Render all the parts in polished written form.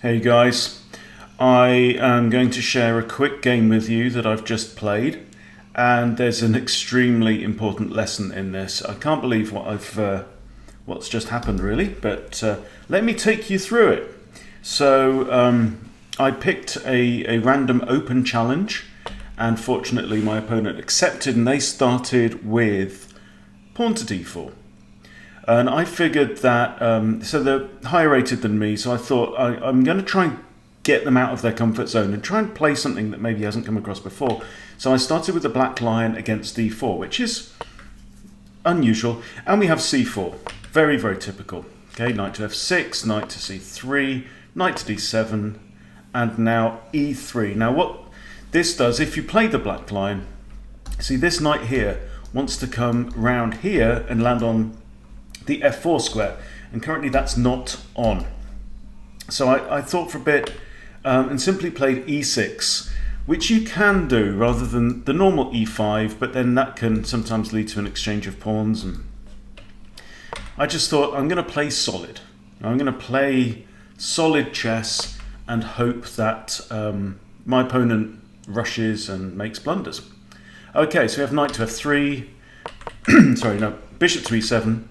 Hey guys, I am going to share a quick game with you that I've just played, and there's an extremely important lesson in this. I can't believe what's just happened really, but let me take you through it. So I picked a random open challenge, and fortunately my opponent accepted, and they started with pawn to d4. And I figured that, so they're higher rated than me, so I thought I'm going to try and get them out of their comfort zone and try and play something that maybe hasn't come across before. So I started with the black lion against d4, which is unusual. And we have c4, very, very typical. Okay, knight to f6, knight to c3, knight to d7, and now e3. Now what this does, if you play the black lion, see this knight here wants to come round here and land on the f4 square, and currently that's not on. So I thought for a bit and simply played e6, which you can do rather than the normal e5, but then that can sometimes lead to an exchange of pawns. And I just thought I'm going to play solid. I'm going to play solid chess and hope that my opponent rushes and makes blunders. Okay, so we have knight to f3, sorry, no, bishop to e7,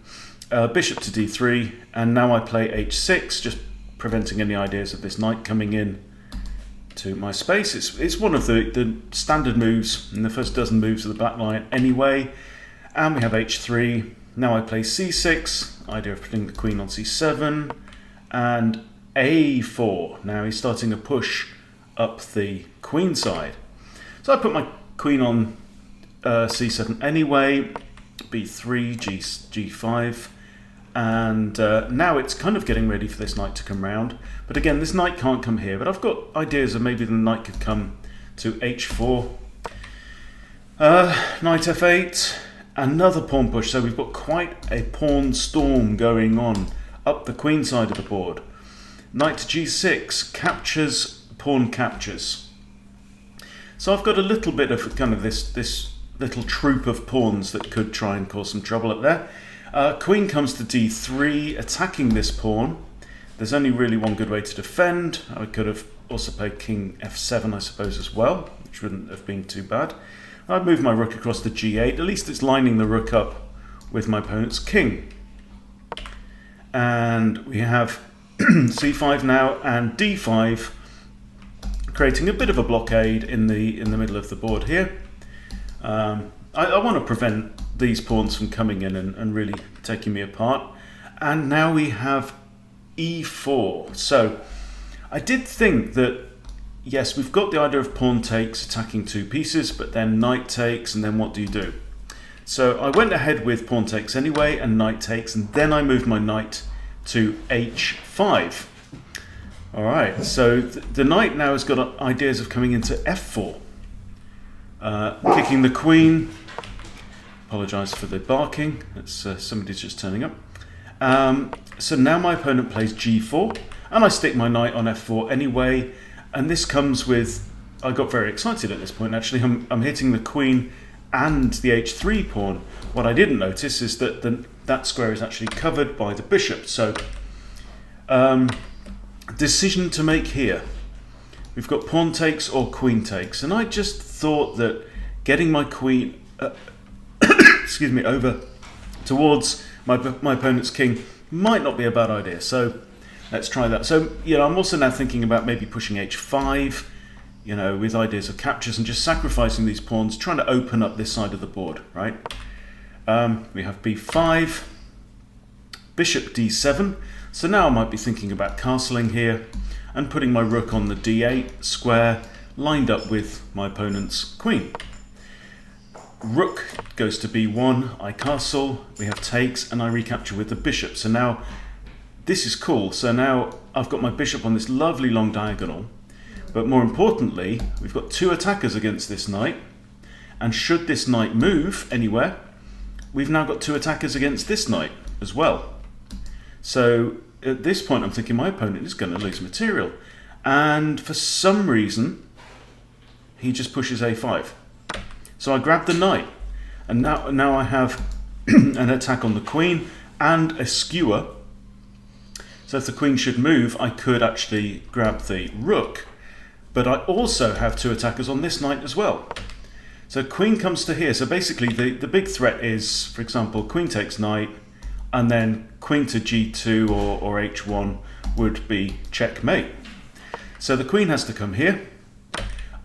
bishop to d3, and now I play h6, just preventing any ideas of this knight coming in to my space. It's one of the standard moves in the first dozen moves of the black lion anyway. And we have h3. Now I play c6, idea of putting the queen on c7, and a4. Now he's starting a push up the queen side. So I put my queen on c7 anyway, b3, g5, and now it's kind of getting ready for this knight to come round. But again, this knight can't come here, but I've got ideas of maybe the knight could come to h4. Knight f8, another pawn push, so we've got quite a pawn storm going on up the queen side of the board. Knight to g6, captures, pawn captures. So I've got a little bit of kind of this little troop of pawns that could try and cause some trouble up there. Queen comes to d3, attacking this pawn. There's only really one good way to defend. I could have also played king f7, I suppose, as well, which wouldn't have been too bad. I'd move my rook across to g8. At least it's lining the rook up with my opponent's king. And we have c5 now and d5, creating a bit of a blockade in the middle of the board here. I want to prevent these pawns from coming in and really taking me apart. And now we have e4. So I did think that, yes, we've got the idea of pawn takes, attacking two pieces, but then knight takes, and then what do you do? So I went ahead with pawn takes anyway, and knight takes, and then I moved my knight to h5. All right, so the knight now has got ideas of coming into f4. Kicking the queen. Apologise for the barking. It's somebody's just turning up. So now my opponent plays g4, and I stick my knight on f4 anyway. And this comes with, I got very excited at this point. Actually, I'm hitting the queen and the h3 pawn. What I didn't notice is that that square is actually covered by the bishop. So, decision to make here. We've got pawn takes or queen takes, and I just thought that getting my queen, excuse me, over towards my opponent's king might not be a bad idea. So let's try that. So I'm also now thinking about maybe pushing h5, with ideas of captures and just sacrificing these pawns, trying to open up this side of the board, right? We have b5, bishop d7. So now I might be thinking about castling here and putting my rook on the d8 square, lined up with my opponent's queen. Rook goes to b1, I castle, we have takes, and I recapture with the bishop. So now this is cool. So now I've got my bishop on this lovely long diagonal, but more importantly, we've got two attackers against this knight, and should this knight move anywhere, we've now got two attackers against this knight as well. So at this point I'm thinking my opponent is going to lose material, and for some reason he just pushes a5. So I grab the knight, and now I have an attack on the queen and a skewer So if the queen should move, I could actually grab the rook, but I also have 2 attackers on this knight as well. So queen comes to here. So basically the big threat is, for example, queen takes knight, and then queen to g2 or h1 would be checkmate. So the queen has to come here.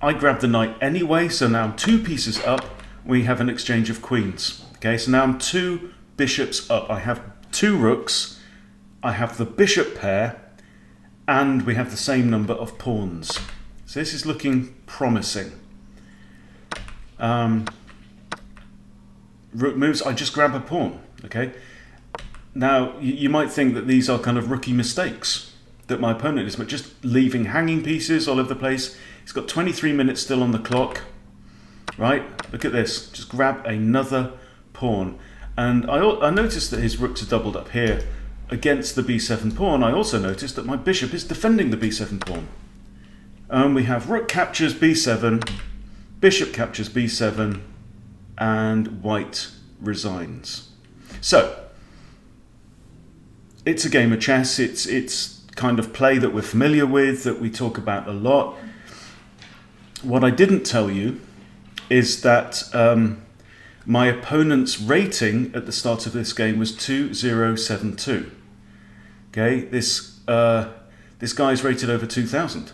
I grab the knight anyway, so now I'm 2 pieces up. We have an exchange of queens. Okay, so now I'm 2 bishops up. I have 2 rooks. I have the bishop pair, and we have the same number of pawns. So this is looking promising. Rook moves, I just grab a pawn. Okay. Now you might think that these are kind of rookie mistakes that my opponent is, but just leaving hanging pieces all over the place. He's got 23 minutes still on the clock. Right? Look at this. Just grab another pawn. And I noticed that his rooks are doubled up here against the b7 pawn. I also noticed that my bishop is defending the b7 pawn. We have rook captures b7, bishop captures b7, and white resigns. So, it's a game of chess. It's kind of play that we're familiar with, that we talk about a lot. What I didn't tell you is that my opponent's rating at the start of this game was 2072. Okay, this guy's rated over 2000,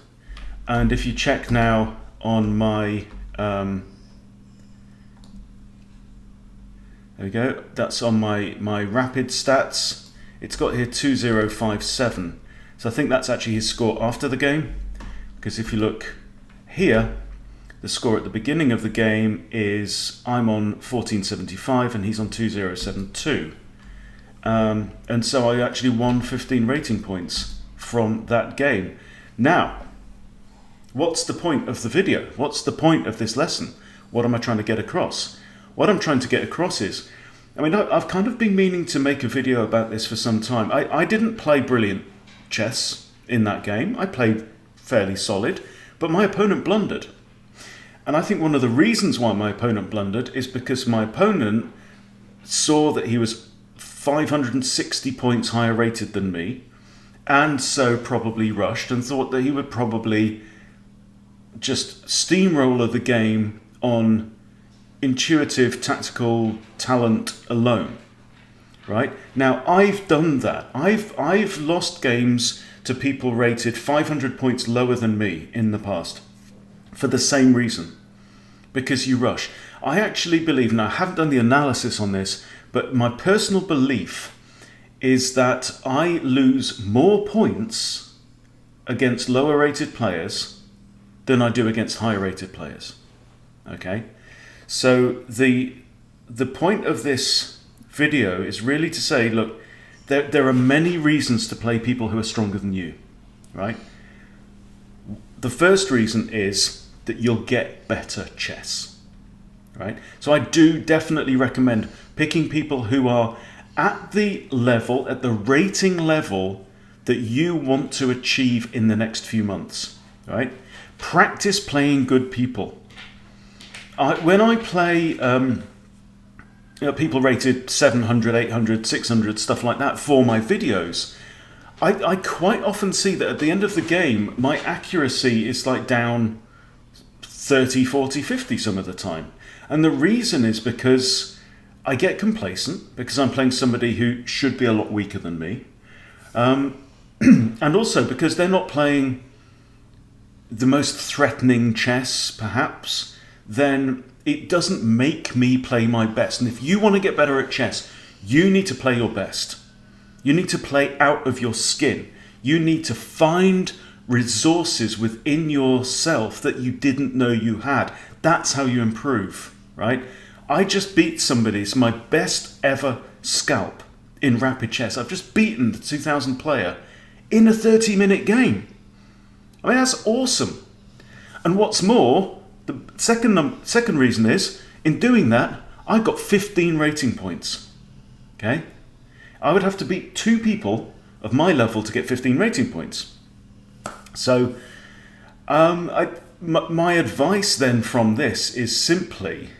and if you check now on my there we go, that's on my rapid stats, it's got here 2057. So I think that's actually his score after the game, because if you look here, the score at the beginning of the game is I'm on 1475 and he's on 2072. And so I actually won 15 rating points from that game. Now, what's the point of the video? What's the point of this lesson? What am I trying to get across? What I'm trying to get across is, I mean, I've kind of been meaning to make a video about this for some time. I didn't play brilliant chess in that game. I played fairly solid, but my opponent blundered. And I think one of the reasons why my opponent blundered is because my opponent saw that he was 560 points higher rated than me, and so probably rushed and thought that he would probably just steamroller the game on intuitive tactical talent alone. Right? Now, I've done that. I've lost games to people rated 500 points lower than me in the past for the same reason. Because you rush. I actually believe, and I haven't done the analysis on this, but my personal belief is that I lose more points against lower rated players than I do against higher rated players. Okay? So the point of this video is really to say, look, there are many reasons to play people who are stronger than you. Right? The first reason is that you'll get better chess, right? So I do definitely recommend picking people who are at the level, at the rating level that you want to achieve in the next few months, right? Practice playing good people. When I play people rated 700, 800, 600, stuff like that for my videos, I quite often see that at the end of the game, my accuracy is like down 30, 40, 50 some of the time. And the reason is because I get complacent, because I'm playing somebody who should be a lot weaker than me. And also because they're not playing the most threatening chess, perhaps, then it doesn't make me play my best. And if you want to get better at chess, you need to play your best. You need to play out of your skin. You need to find resources within yourself that you didn't know you had. That's how you improve, right? I just beat somebody. It's my best ever scalp in rapid chess. I've just beaten the 2000 player in a 30-minute game. I mean, that's awesome. And what's more, the second reason is, in doing that, I got 15 rating points. Okay? I would have to beat 2 people of my level to get 15 rating points. So, my advice then from this is simply,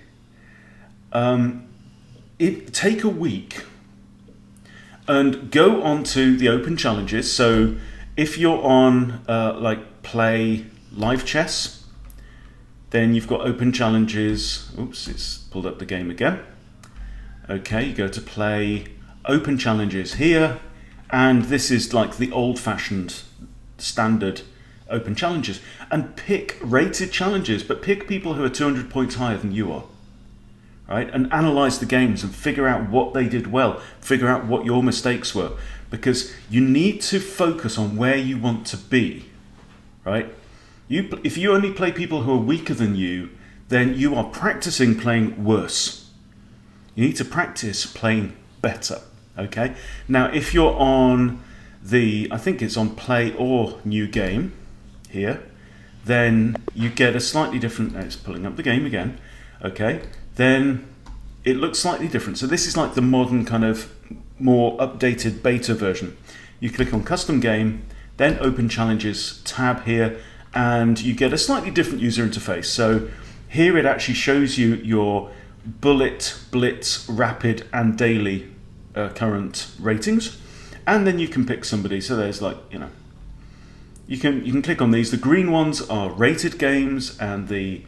take a week and go on to the open challenges. So if you're on like play live chess, then you've got open challenges. Oops, it's pulled up the game again. Okay, you go to play open challenges here, and this is like the old-fashioned standard open challenges. And pick rated challenges, but pick people who are 200 points higher than you are. Right? And analyze the games and figure out what they did well, figure out what your mistakes were, because you need to focus on where you want to be, right? If you only play people who are weaker than you, then you are practicing playing worse. You need to practice playing better, okay? Now, if you're on I think it's on play or new game here, then you get a slightly different, it's pulling up the game again, okay? Then it looks slightly different. So this is like the modern kind of more updated beta version. You click on custom game, then open challenges tab here, and you get a slightly different user interface. So here it actually shows you your bullet, blitz, rapid, and daily current ratings, and then you can pick somebody. So there's like, you can click on these. The green ones are rated games, and the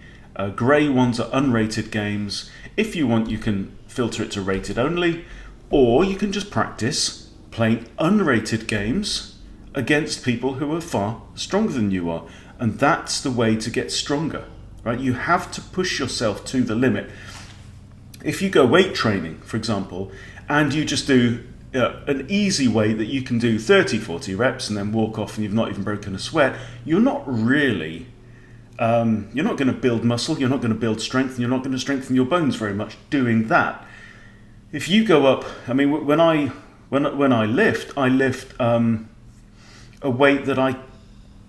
grey ones are unrated games. If you want, you can filter it to rated only, or you can just practice playing unrated games against people who are far stronger than you are. And that's the way to get stronger, right? You have to push yourself to the limit. If you go weight training, for example, and you just do an easy way that you can do 30, 40 reps and then walk off and you've not even broken a sweat, you're not really you're not going to build muscle, you're not going to build strength, and you're not going to strengthen your bones very much doing that. If you go up, I mean, when I lift, a weight that I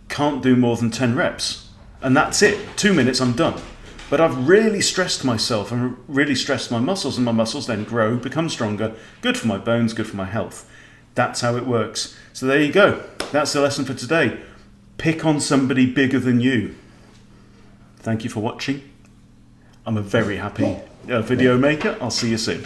can't do more than 10 reps, and that's it. 2 minutes, I'm done. But I've really stressed myself and really stressed my muscles, and my muscles then grow, become stronger, good for my bones, good for my health. That's how it works. So there you go. That's the lesson for today. Pick on somebody bigger than you. Thank you for watching. I'm a very happy video maker. I'll see you soon.